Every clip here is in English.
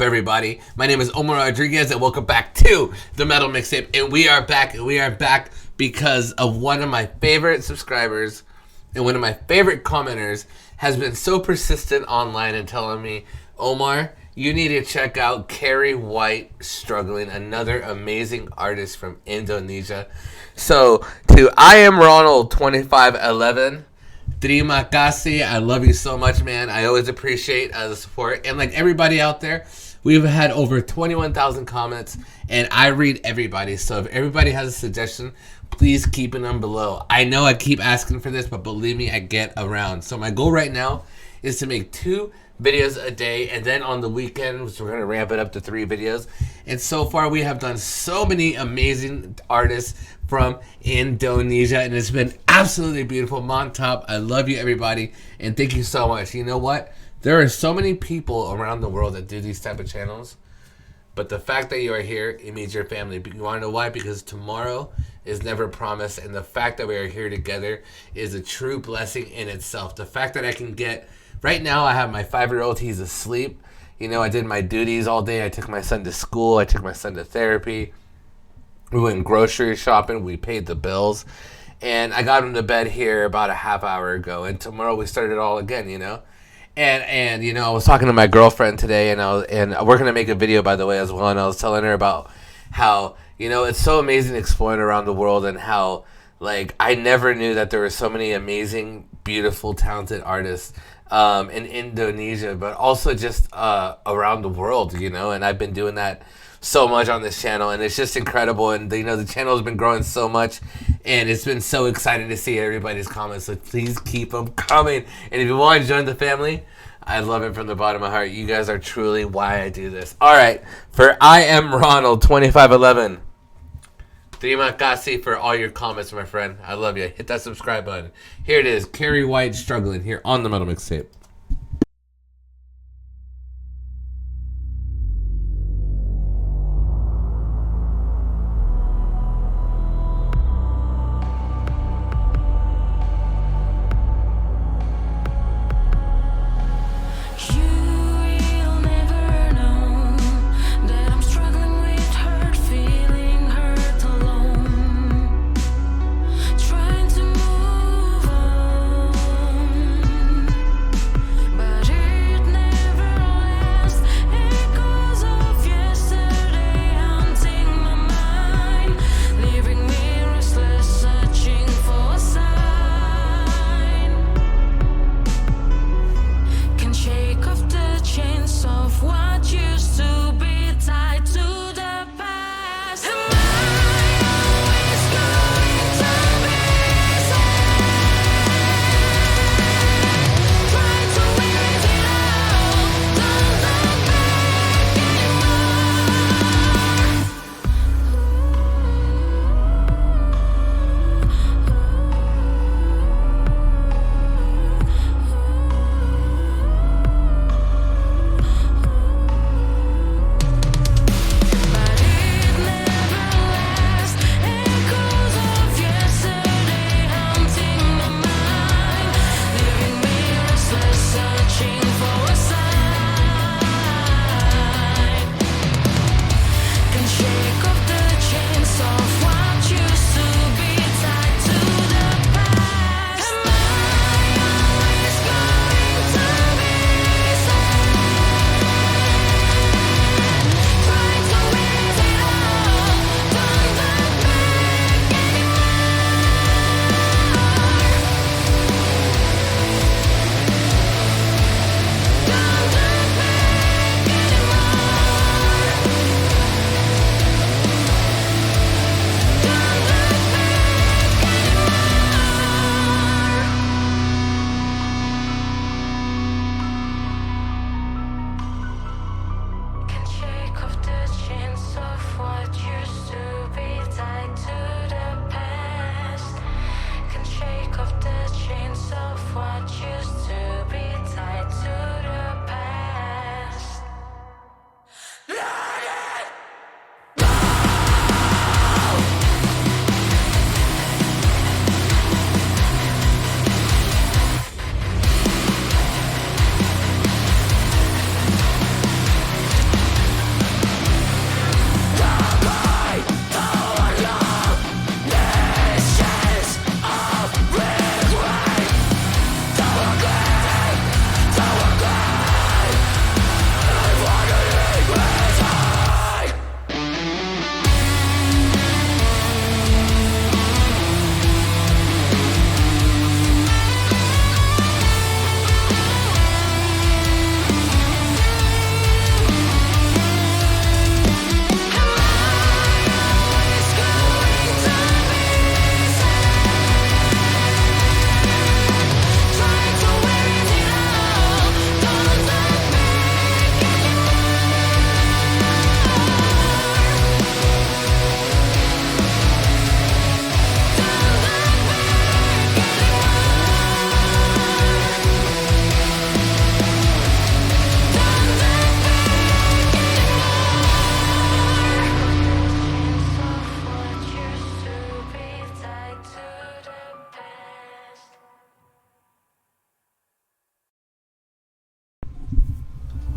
up, everybody? My name is Omar Rodriguez, and welcome back to the Metal Mixtape. And we are back because of one of my favorite subscribers and one of my favorite commenters has been so persistent online and telling me, Omar, you need to check out CARRYWHITE Struggling, another amazing artist from Indonesia. So, to I am Ronald 2511. Terima kasih. I love you so much, man. I always appreciate the support. And like everybody out there, we've had over 21,000 comments, and I read everybody. So if everybody has a suggestion, please keep them below. I know I keep asking for this, but believe me, I get around. So my goal right now is to make 2 videos a day, and then on the weekends we're going to ramp it up to 3 videos. And so far we have done so many amazing artists from Indonesia, and it's been absolutely beautiful. Montop, I love you, everybody, and thank you so much. You know what? There are so many people around the world that do these type of channels, but the fact that you are here, it means your family. You want to know why? Because tomorrow is never promised, and the fact that we are here together is a true blessing in itself. The fact that I can get, right now I have my 5-year-old, he's asleep. You know, I did my duties all day. I took my son to school. I took my son to therapy. We went grocery shopping. We paid the bills. And I got him to bed here about a half hour ago. And tomorrow we start it all again, you know. And you know, I was talking to my girlfriend today, and we're going to make a video, by the way, as well. And I was telling her about how, you know, it's so amazing exploring around the world, and how, like, I never knew that there were so many amazing, beautiful, talented artists in Indonesia, but also just around the world, you know. And I've been doing that so much on this channel, and it's just incredible. And you know, the channel has been growing so much, and it's been so exciting to see everybody's comments. So please keep them coming. And if you want to join the family, I love it from the bottom of my heart. You guys are truly why I do this. All right, for I am Ronald 2511. Terima kasih for all your comments, my friend. I love you. Hit that subscribe button. Here it is, CARRYWHITE Struggling, here on the Metal Mixtape.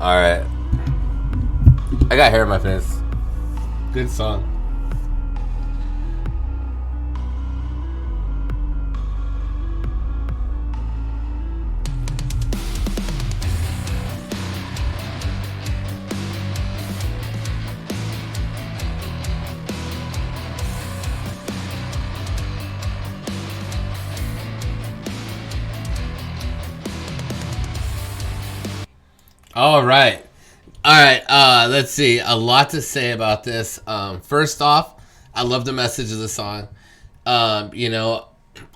All right. I got hair in my face. Good song. All right. All right. Let's see. A lot to say about this. First off, I love the message of the song. You know,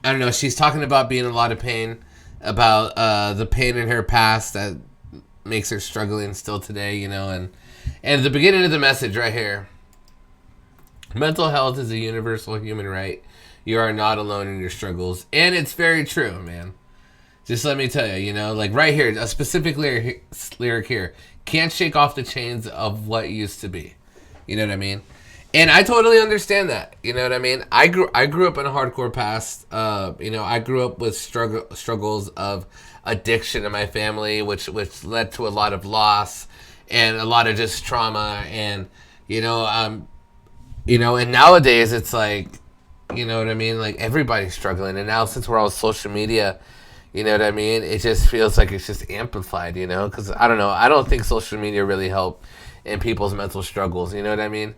I don't know. She's talking about being in a lot of pain, about the pain in her past that makes her struggling still today. You know, and at the beginning of the message right here, mental health is a universal human right. You are not alone in your struggles, and it's very true, man. Just let me tell you, you know, like right here, a specific lyric here. Can't shake off the chains of what used to be. You know what I mean? And I totally understand that. You know what I mean? I grew up in a hardcore past. You know, I grew up with struggles of addiction in my family, which led to a lot of loss and a lot of just trauma. And and nowadays it's like, you know what I mean? Like everybody's struggling. And now since we're on social media, you know what I mean? It just feels like it's just amplified, you know? Because, I don't know. I don't think social media really helped in people's mental struggles. You know what I mean?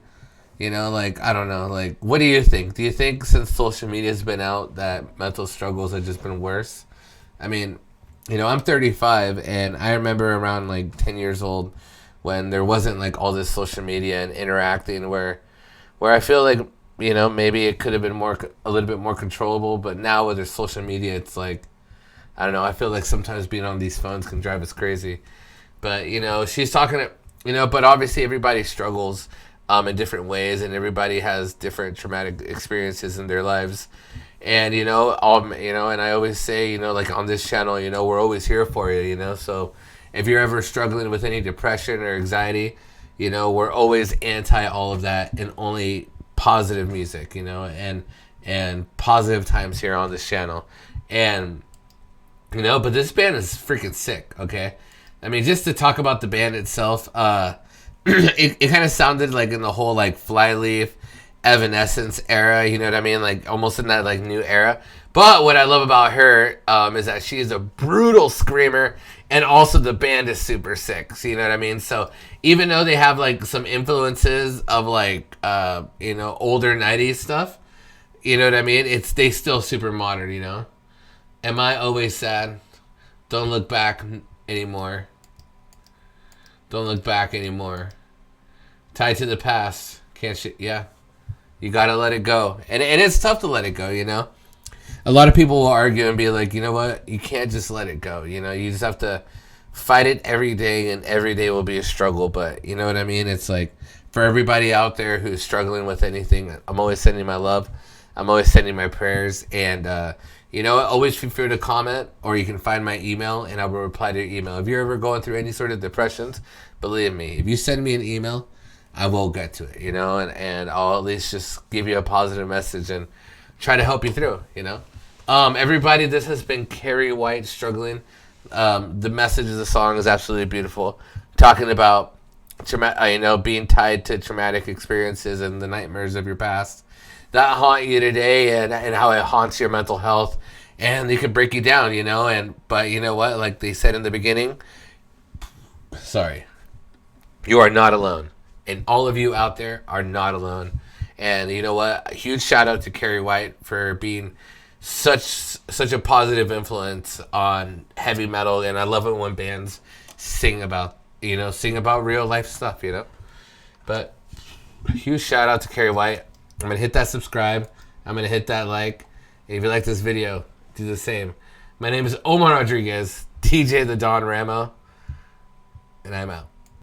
You know, like, I don't know. Like, what do you think? Do you think since social media's been out that mental struggles have just been worse? I mean, you know, I'm 35, and I remember around, like, 10 years old when there wasn't, like, all this social media and interacting where I feel like, you know, maybe it could have been a little bit more controllable. But now with their social media, it's like, I don't know. I feel like sometimes being on these phones can drive us crazy. But, you know, she's talking, you know, but obviously everybody struggles in different ways, and everybody has different traumatic experiences in their lives. And, you know, and I always say, you know, like on this channel, you know, we're always here for you, you know. So if you're ever struggling with any depression or anxiety, you know, we're always anti all of that and only positive music, you know, and positive times here on this channel. And, you know, but this band is freaking sick, okay? I mean, just to talk about the band itself, it kind of sounded like in the whole, like, Flyleaf, Evanescence era, you know what I mean? Like, almost in that, like, new era. But what I love about her is that she is a brutal screamer, and also the band is super sick, so you know what I mean? So, even though they have, like, some influences of, like, you know, older 90s stuff, you know what I mean? They still super modern, you know? Am I always sad? Don't look back anymore. Don't look back anymore. Tied to the past. Yeah. You gotta let it go. And it's tough to let it go, you know? A lot of people will argue and be like, you know what? You can't just let it go. You know, you just have to fight it every day, and every day will be a struggle. But you know what I mean? It's like, for everybody out there who's struggling with anything, I'm always sending my love. I'm always sending my prayers. And, you know, always feel free to comment, or you can find my email, and I will reply to your email. If you're ever going through any sort of depressions, believe me, if you send me an email, I will get to it, you know, and I'll at least just give you a positive message and try to help you through, you know. Everybody, this has been CARRYWHITE, Struggling. The message of the song is absolutely beautiful, talking about, you know, being tied to traumatic experiences and the nightmares of your past that haunt you today, and how it haunts your mental health, and it could break you down, you know. But you know what, like they said in the beginning, sorry, you are not alone, and all of you out there are not alone. And you know what, a huge shout out to CARRYWHITE for being such a positive influence on heavy metal. And I love it when bands sing about real life stuff, you know. But huge shout out to CARRYWHITE. I'm going to hit that subscribe. I'm going to hit that like. And if you like this video, do the same. My name is Omar Rodriguez, DJ the Don Ramo, and I'm out.